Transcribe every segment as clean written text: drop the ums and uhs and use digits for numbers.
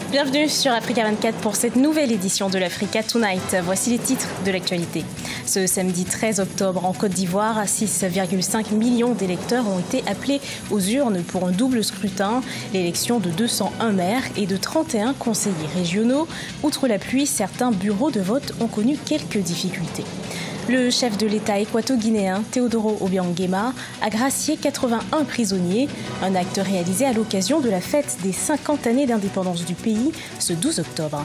Bienvenue sur Africa 24 pour cette nouvelle édition de l'Africa Tonight. Voici les titres de l'actualité. Ce samedi 13 octobre, en Côte d'Ivoire, 6,5 millions d'électeurs ont été appelés aux urnes pour un double scrutin. L'élection de 201 maires et de 31 conseillers régionaux. Outre la pluie, certains bureaux de vote ont connu quelques difficultés. Le chef de l'État équato-guinéen, Teodoro Obiang Nguema, a gracié 81 prisonniers, un acte réalisé à l'occasion de la fête des 50 années d'indépendance du pays, ce 12 octobre.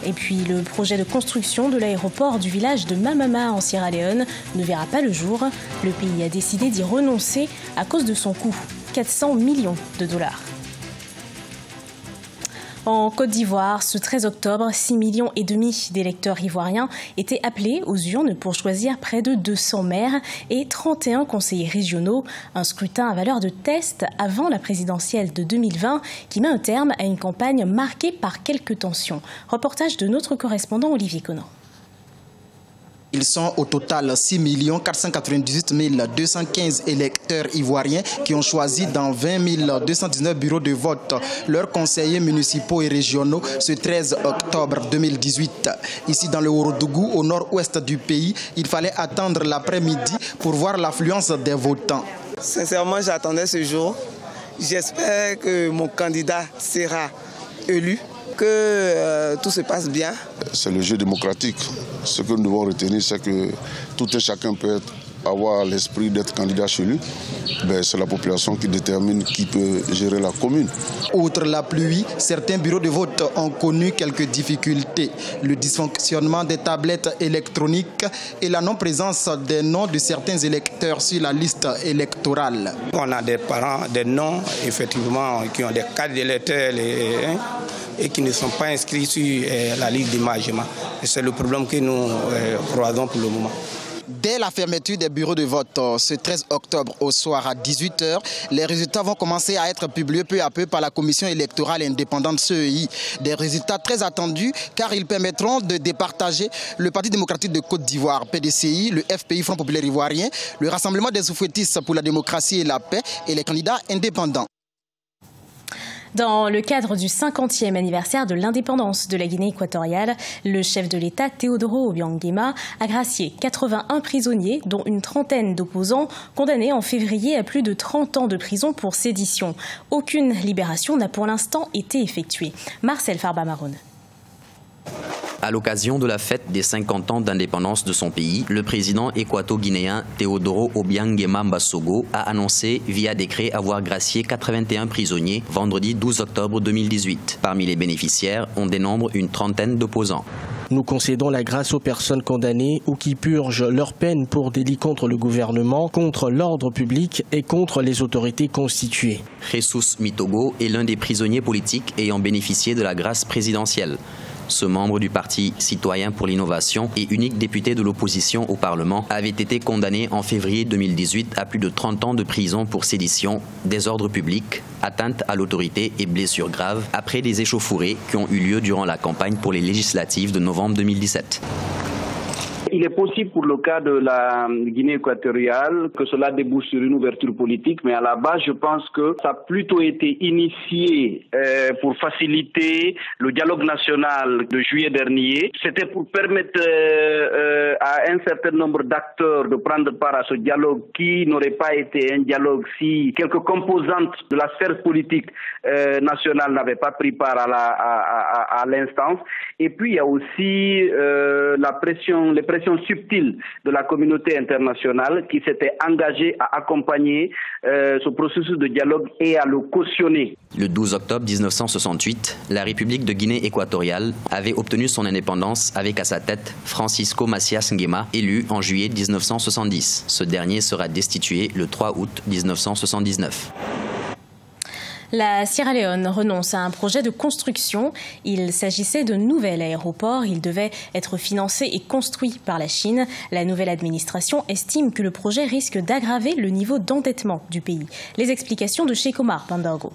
Et puis, le projet de construction de l'aéroport du village de Mamama en Sierra Leone ne verra pas le jour. Le pays a décidé d'y renoncer à cause de son coût, 400 millions de dollars. En Côte d'Ivoire, ce 13 octobre, 6,5 millions d'électeurs ivoiriens étaient appelés aux urnes pour choisir près de 200 maires et 31 conseillers régionaux. Un scrutin à valeur de test avant la présidentielle de 2020 qui met un terme à une campagne marquée par quelques tensions. Reportage de notre correspondant Olivier Conan. Ils sont au total 6 498 215 électeurs ivoiriens qui ont choisi dans 20 219 bureaux de vote leurs conseillers municipaux et régionaux ce 13 octobre 2018. Ici dans le Ourodougou, au nord-ouest du pays, il fallait attendre l'après-midi pour voir l'affluence des votants. Sincèrement, j'attendais ce jour. J'espère que mon candidat sera élu, que tout se passe bien. C'est le jeu démocratique. Ce que nous devons retenir, c'est que tout et chacun peut avoir l'esprit d'être candidat chez lui. C'est la population qui détermine qui peut gérer la commune. Outre la pluie, certains bureaux de vote ont connu quelques difficultés. Le dysfonctionnement des tablettes électroniques et la non-présence des noms de certains électeurs sur la liste électorale. On a des parents, des noms, effectivement, qui ont des cartes d'électeurs et qui ne sont pas inscrits sur la liste d'émargement. C'est le problème que nous croisons pour le moment. Dès la fermeture des bureaux de vote ce 13 octobre au soir à 18h, les résultats vont commencer à être publiés peu à peu par la Commission électorale indépendante CEI. Des résultats très attendus car ils permettront de départager le Parti démocratique de Côte d'Ivoire, PDCI, le FPI, Front populaire ivoirien, le Rassemblement des Soufouettistes pour la démocratie et la paix et les candidats indépendants. Dans le cadre du 50e anniversaire de l'indépendance de la Guinée équatoriale, le chef de l'État, Teodoro Obiang Nguema, a gracié 81 prisonniers, dont une trentaine d'opposants, condamnés en février à plus de 30 ans de prison pour sédition. Aucune libération n'a pour l'instant été effectuée. Marcel Farba-Maroun. À l'occasion de la fête des 50 ans d'indépendance de son pays, le président équato-guinéen Teodoro Obiang Nguema Mbasogo a annoncé via décret avoir gracié 81 prisonniers vendredi 12 octobre 2018. Parmi les bénéficiaires, on dénombre une trentaine d'opposants. Nous concédons la grâce aux personnes condamnées ou qui purgent leur peine pour délits contre le gouvernement, contre l'ordre public et contre les autorités constituées. Jesus Mitogo est l'un des prisonniers politiques ayant bénéficié de la grâce présidentielle. Ce membre du Parti citoyen pour l'innovation et unique député de l'opposition au Parlement avait été condamné en février 2018 à plus de 30 ans de prison pour sédition, désordre public, atteinte à l'autorité et blessures graves après des échauffourées qui ont eu lieu durant la campagne pour les législatives de novembre 2017. Il est possible pour le cas de la Guinée équatoriale que cela débouche sur une ouverture politique, mais à la base, je pense que ça a plutôt été initié pour faciliter le dialogue national de juillet dernier. C'était pour permettre à un certain nombre d'acteurs de prendre part à ce dialogue qui n'aurait pas été un dialogue si quelques composantes de la sphère politique nationale n'avaient pas pris part à l'instance. Et puis, il y a aussi les pressions subtiles de la communauté internationale qui s'était engagée à accompagner ce processus de dialogue et à le cautionner. Le 12 octobre 1968, la République de Guinée équatoriale avait obtenu son indépendance avec à sa tête Francisco Macias Nguema, élu en juillet 1970. Ce dernier sera destitué le 3 août 1979. La Sierra Leone renonce à un projet de construction. Il s'agissait d'un nouvel aéroport. Il devait être financé et construit par la Chine. La nouvelle administration estime que le projet risque d'aggraver le niveau d'endettement du pays. Les explications de Cheikh Omar Bandargo.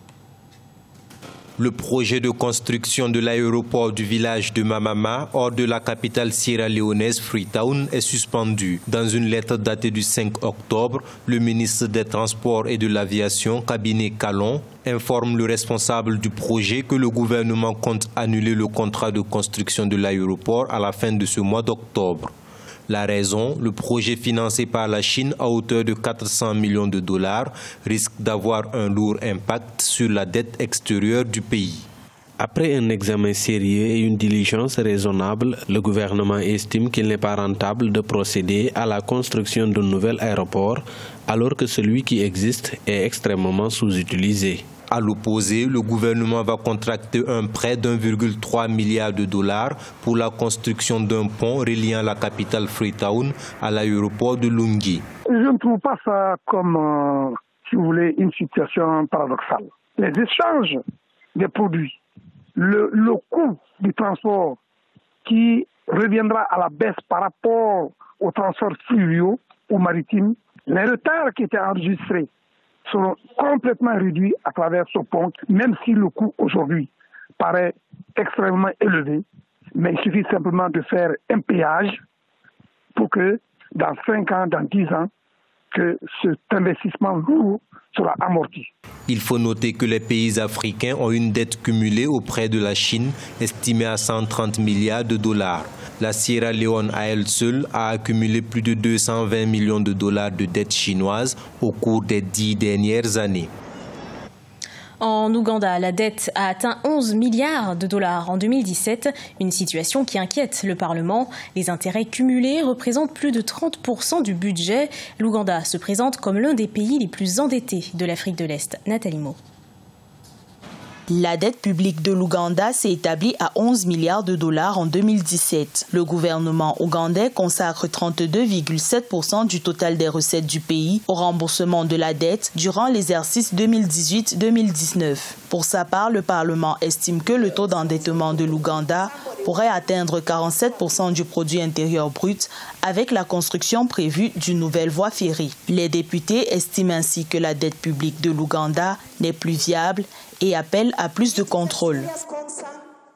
Le projet de construction de l'aéroport du village de Mamama, hors de la capitale sierra-léonaise Freetown, est suspendu. Dans une lettre datée du 5 octobre, le ministre des Transports et de l'Aviation, Cabinet Calon, informe le responsable du projet que le gouvernement compte annuler le contrat de construction de l'aéroport à la fin de ce mois d'octobre. La raison, le projet financé par la Chine à hauteur de 400 millions de dollars risque d'avoir un lourd impact sur la dette extérieure du pays. Après un examen sérieux et une diligence raisonnable, le gouvernement estime qu'il n'est pas rentable de procéder à la construction d'un nouvel aéroport alors que celui qui existe est extrêmement sous-utilisé. À l'opposé, le gouvernement va contracter un prêt d'1,3 milliard de dollars pour la construction d'un pont reliant la capitale Freetown à l'aéroport de Lungi. Je ne trouve pas ça comme, si vous voulez, une situation paradoxale. Les échanges des produits, le coût du transport qui reviendra à la baisse par rapport aux transports fluviaux ou maritimes, les retards qui étaient enregistrés seront complètement réduits à travers ce pont, même si le coût aujourd'hui paraît extrêmement élevé. Mais il suffit simplement de faire un péage pour que dans 5 ans, dans 10 ans, que cet investissement lourd sera amorti. Il faut noter que les pays africains ont une dette cumulée auprès de la Chine estimée à 130 milliards de dollars. La Sierra Leone à elle seule a accumulé plus de 220 millions de dollars de dettes chinoises au cours des 10 dernières années. En Ouganda, la dette a atteint 11 milliards de dollars en 2017, une situation qui inquiète le Parlement. Les intérêts cumulés représentent plus de 30% du budget. L'Ouganda se présente comme l'un des pays les plus endettés de l'Afrique de l'Est. Nathalie Mo. La dette publique de l'Ouganda s'est établie à 11 milliards de dollars en 2017. Le gouvernement ougandais consacre 32,7% du total des recettes du pays au remboursement de la dette durant l'exercice 2018-2019. Pour sa part, le Parlement estime que le taux d'endettement de l'Ouganda pourrait atteindre 47% du produit intérieur brut avec la construction prévue d'une nouvelle voie ferrée. Les députés estiment ainsi que la dette publique de l'Ouganda n'est plus viable et appellent à plus de contrôle.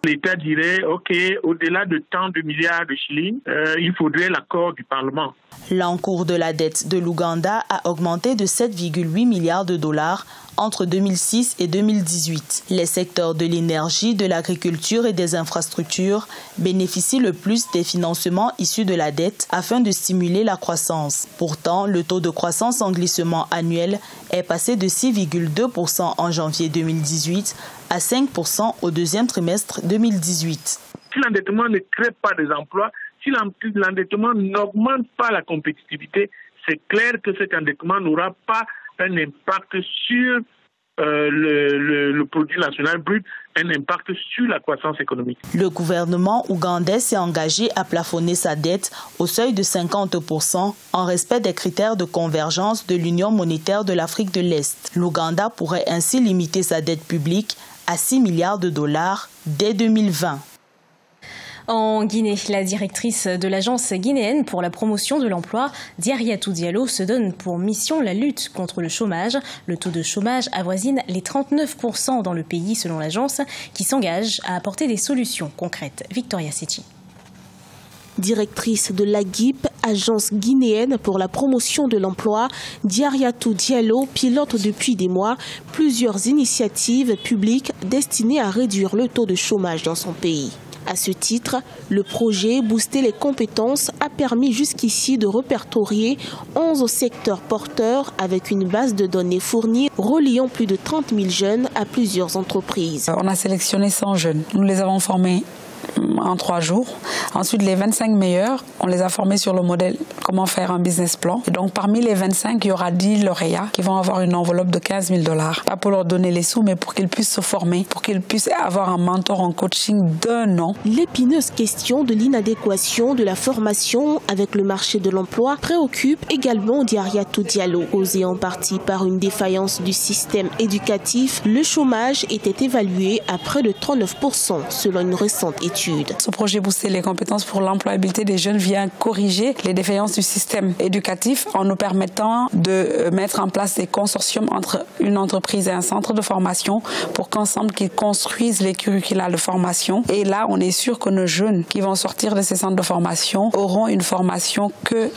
L'État dirait, OK, au-delà de tant de milliards de shillings, il faudrait l'accord du Parlement. L'encours de la dette de l'Ouganda a augmenté de 7,8 milliards de dollars entre 2006 et 2018. Les secteurs de l'énergie, de l'agriculture et des infrastructures bénéficient le plus des financements issus de la dette afin de stimuler la croissance. Pourtant, le taux de croissance en glissement annuel est passé de 6,2% en janvier 2018 à 5% au deuxième trimestre 2018. Si l'endettement ne crée pas des emplois, si l'endettement n'augmente pas la compétitivité, c'est clair que cet endettement n'aura pas un impact sur le produit national brut, un impact sur la croissance économique. Le gouvernement ougandais s'est engagé à plafonner sa dette au seuil de 50% en respect des critères de convergence de l'Union monétaire de l'Afrique de l'Est. L'Ouganda pourrait ainsi limiter sa dette publique à 6 milliards de dollars dès 2020. En Guinée, la directrice de l'agence guinéenne pour la promotion de l'emploi, Diariatou Diallo, se donne pour mission la lutte contre le chômage. Le taux de chômage avoisine les 39% dans le pays selon l'agence, qui s'engage à apporter des solutions concrètes. Victoria Sechi. Directrice de l'AGIP, agence guinéenne pour la promotion de l'emploi, Diariatou Diallo pilote depuis des mois plusieurs initiatives publiques destinées à réduire le taux de chômage dans son pays. À ce titre, le projet Booster les compétences a permis jusqu'ici de répertorier 11 secteurs porteurs avec une base de données fournie reliant plus de 30 000 jeunes à plusieurs entreprises. On a sélectionné 100 jeunes. Nous les avons formés en 3 jours. Ensuite, les 25 meilleurs, on les a formés sur le modèle comment faire un business plan. Et donc, parmi les 25, il y aura 10 lauréats qui vont avoir une enveloppe de 15 000 $. Pas pour leur donner les sous, mais pour qu'ils puissent se former, pour qu'ils puissent avoir un mentor en coaching d'1 an. L'épineuse question de l'inadéquation de la formation avec le marché de l'emploi préoccupe également Diariatou Diallo. Causée en partie par une défaillance du système éducatif, le chômage était évalué à près de 39% selon une récente étude. étude. Ce projet Booster les compétences pour l'employabilité des jeunes vient corriger les défaillances du système éducatif en nous permettant de mettre en place des consortiums entre une entreprise et un centre de formation pour qu'ensemble qu'ils construisent les curricula de formation. Et là, on est sûr que nos jeunes qui vont sortir de ces centres de formation auront une formation que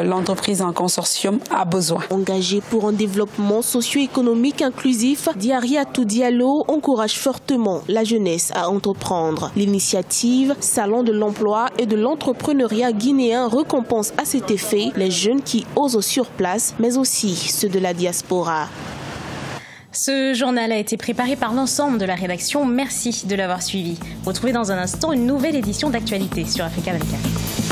l'entreprise en consortium a besoin. Engagé pour un développement socio-économique inclusif, Diariatou Diallo encourage fortement la jeunesse à entreprendre. L'initiative Salon de l'emploi et de l'entrepreneuriat guinéen récompense à cet effet les jeunes qui osent sur place, mais aussi ceux de la diaspora. Ce journal a été préparé par l'ensemble de la rédaction. Merci de l'avoir suivi. Retrouvez dans un instant une nouvelle édition d'Actualité sur Africa 24.